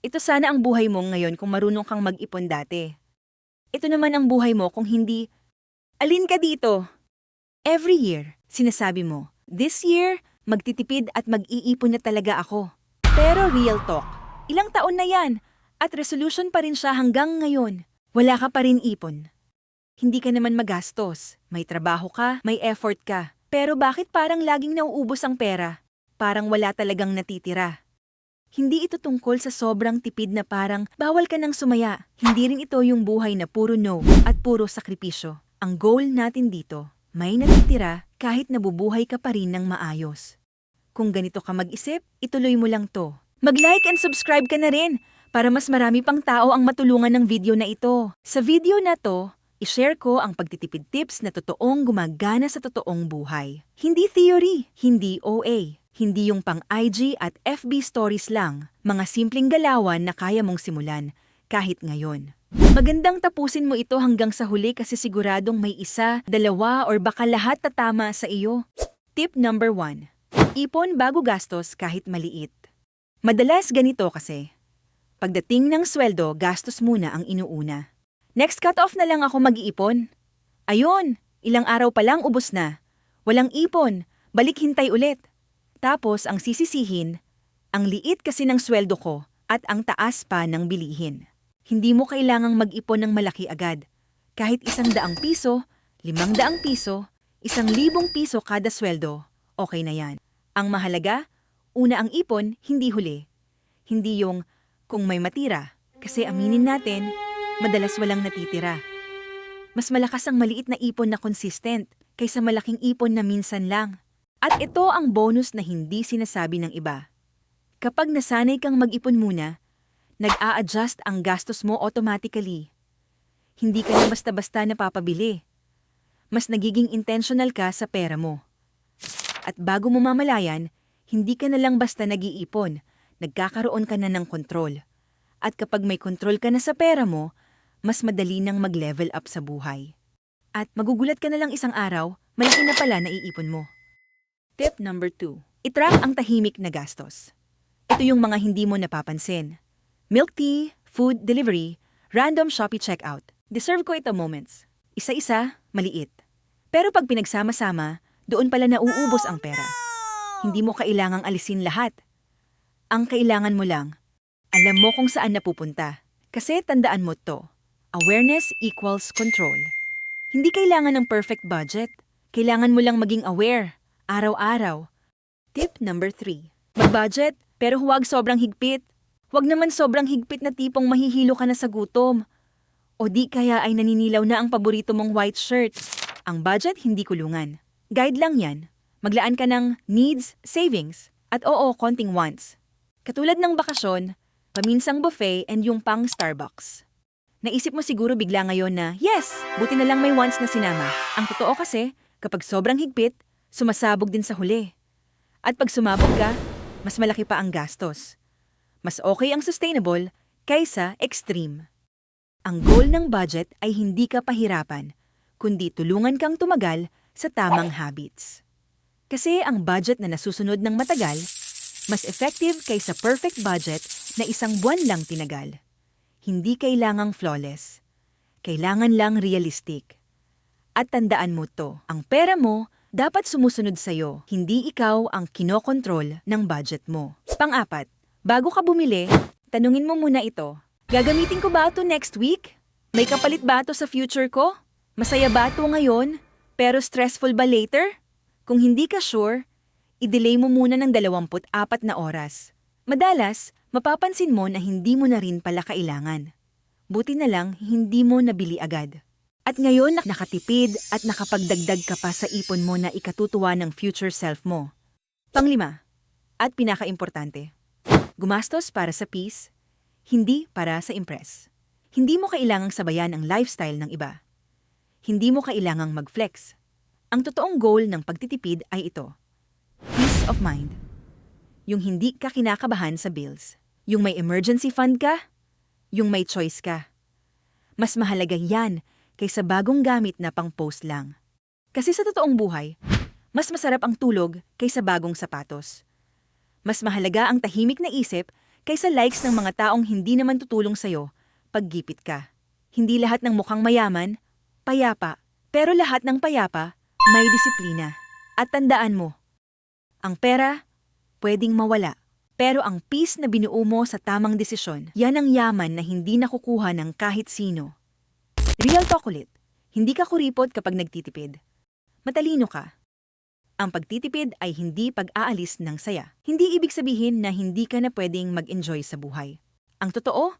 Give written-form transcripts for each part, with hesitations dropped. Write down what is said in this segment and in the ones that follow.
Ito sana ang buhay mo ngayon kung marunong kang mag-ipon dati. Ito naman ang buhay mo kung hindi. Alin ka dito? Every year, sinasabi mo, this year, magtitipid at mag-iipon na talaga ako. Pero real talk, ilang taon na yan at resolution pa rin siya hanggang ngayon. Wala ka pa rin ipon. Hindi ka naman magastos, may trabaho ka, may effort ka. Pero bakit parang laging nauubos ang pera? Parang wala talagang natitira. Hindi ito tungkol sa sobrang tipid na parang bawal ka nang sumaya. Hindi rin ito yung buhay na puro no at puro sakripisyo. Ang goal natin dito, may natitira kahit nabubuhay ka pa rin ng maayos. Kung ganito ka mag-isip, ituloy mo lang to. Mag-like and subscribe ka na rin para mas marami pang tao ang matulungan ng video na ito. Sa video na to, i-share ko ang pagtitipid tips na totoong gumagana sa totoong buhay. Hindi theory, hindi OA. Hindi yung pang IG at FB stories lang, mga simpleng galawan na kaya mong simulan kahit ngayon. Magandang tapusin mo ito hanggang sa huli kasi siguradong may isa, dalawa or baka lahat tatama sa iyo. Tip number 1. Ipon bago gastos kahit maliit. Madalas ganito kasi. Pagdating ng sweldo, gastos muna ang inuuna. Next cut-off na lang ako mag-iipon. Ayun, ilang araw pa lang ubos na. Walang ipon, balik hintay ulit. Tapos ang sisisihin, ang liit kasi ng sweldo ko at ang taas pa ng bilihin. Hindi mo kailangang mag-ipon ng malaki agad. Kahit 100 piso, 500 piso, 1,000 piso kada sweldo, okay na yan. Ang mahalaga, una ang ipon, hindi huli. Hindi yung kung may matira, kasi aminin natin, madalas walang natitira. Mas malakas ang maliit na ipon na consistent kaysa malaking ipon na minsan lang. At ito ang bonus na hindi sinasabi ng iba. Kapag nasanay kang mag-ipon muna, nag-a-adjust ang gastos mo automatically. Hindi ka na basta-basta napapabili. Mas nagiging intentional ka sa pera mo. At bago mo mamalayan, hindi ka na lang basta nag-iipon, nagkakaroon ka na ng kontrol. At kapag may kontrol ka na sa pera mo, mas madali nang mag-level up sa buhay. At magugulat ka na lang isang araw, malaki na pala na iipon mo. Tip number 2. I-track ang tahimik na gastos. Ito yung mga hindi mo napapansin. Milk tea, food delivery, random Shopee checkout. Deserve ko ito moments. Isa-isa, maliit. Pero pag pinagsama-sama, doon pala nauubos ang pera. Hindi mo kailangang alisin lahat. Ang kailangan mo lang, alam mo kung saan napupunta. Kasi tandaan mo to, awareness equals control. Hindi kailangan ng perfect budget. Kailangan mo lang maging aware. Araw-araw. Tip number 3. Mag-budget, pero huwag sobrang higpit. Huwag naman sobrang higpit na tipong mahihilo ka na sa gutom. O di kaya ay naninilaw na ang paborito mong white shirt. Ang budget hindi kulungan. Guide lang yan. Maglaan ka ng needs, savings, at oo, konting wants. Katulad ng bakasyon, paminsang buffet and yung pang Starbucks. Naisip mo siguro bigla ngayon na, yes, buti na lang may wants na sinama. Ang totoo kasi, kapag sobrang higpit, sumasabog din sa huli. At pag sumabog ka, mas malaki pa ang gastos. Mas okay ang sustainable kaysa extreme. Ang goal ng budget ay hindi ka pahirapan, kundi tulungan kang tumagal sa tamang habits. Kasi ang budget na nasusunod ng matagal, mas effective kaysa perfect budget na isang buwan lang tinagal. Hindi kailangang flawless. Kailangan lang realistic. At tandaan mo to, ang pera mo dapat sumusunod sa'yo, hindi ikaw ang kinokontrol ng budget mo. Pang-4, bago ka bumili, tanungin mo muna ito. Gagamitin ko ba ito next week? May kapalit ba ito sa future ko? Masaya ba ito ngayon? Pero stressful ba later? Kung hindi ka sure, i-delay mo muna ng 24 na oras. Madalas, mapapansin mo na hindi mo na rin pala kailangan. Buti na lang hindi mo nabili agad. At ngayon nakatipid at nakapagdagdag ka pa sa ipon mo na ikatutuwa ng future self mo. Pang-5, at pinaka-importante, gumastos para sa peace, hindi para sa impress. Hindi mo kailangang sabayan ang lifestyle ng iba. Hindi mo kailangang mag-flex. Ang totoong goal ng pagtitipid ay ito, peace of mind. Yung hindi ka kinakabahan sa bills. Yung may emergency fund ka, yung may choice ka. Mas mahalaga yan kaysa bagong gamit na pang-post lang. Kasi sa totoong buhay, mas masarap ang tulog kaysa bagong sapatos. Mas mahalaga ang tahimik na isip kaysa likes ng mga taong hindi naman tutulong sa'yo paggipit ka. Hindi lahat ng mukhang mayaman, payapa. Pero lahat ng payapa, may disiplina. At tandaan mo, ang pera, pwedeng mawala. Pero ang peace na binuo mo sa tamang desisyon, yan ang yaman na hindi nakukuha ng kahit sino. Real talk ulit, hindi ka kuripot kapag nagtitipid. Matalino ka. Ang pagtitipid ay hindi pag-aalis ng saya. Hindi ibig sabihin na hindi ka na pwedeng mag-enjoy sa buhay. Ang totoo,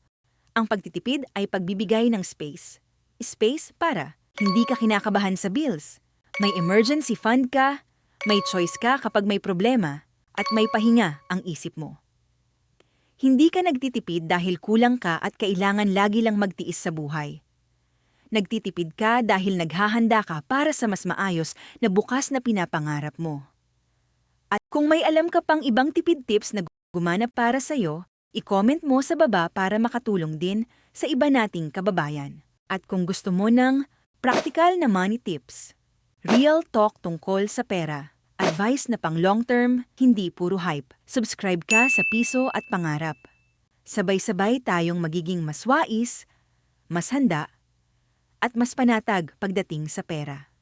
ang pagtitipid ay pagbibigay ng space. Space para hindi ka kinakabahan sa bills. May emergency fund ka, may choice ka kapag may problema, at may pahinga ang isip mo. Hindi ka nagtitipid dahil kulang ka at kailangan lagi lang magtiis sa buhay. Nagtitipid ka dahil naghahanda ka para sa mas maayos na bukas na pinapangarap mo. At kung may alam ka pang ibang tipid tips na gumana para sa'yo, i-comment mo sa baba para makatulong din sa iba nating kababayan. At kung gusto mo ng practical na money tips, real talk tungkol sa pera, advice na pang long term, hindi puro hype, subscribe ka sa Piso at Pangarap. Sabay-sabay tayong magiging mas wais, mas handa, at mas panatag pagdating sa pera.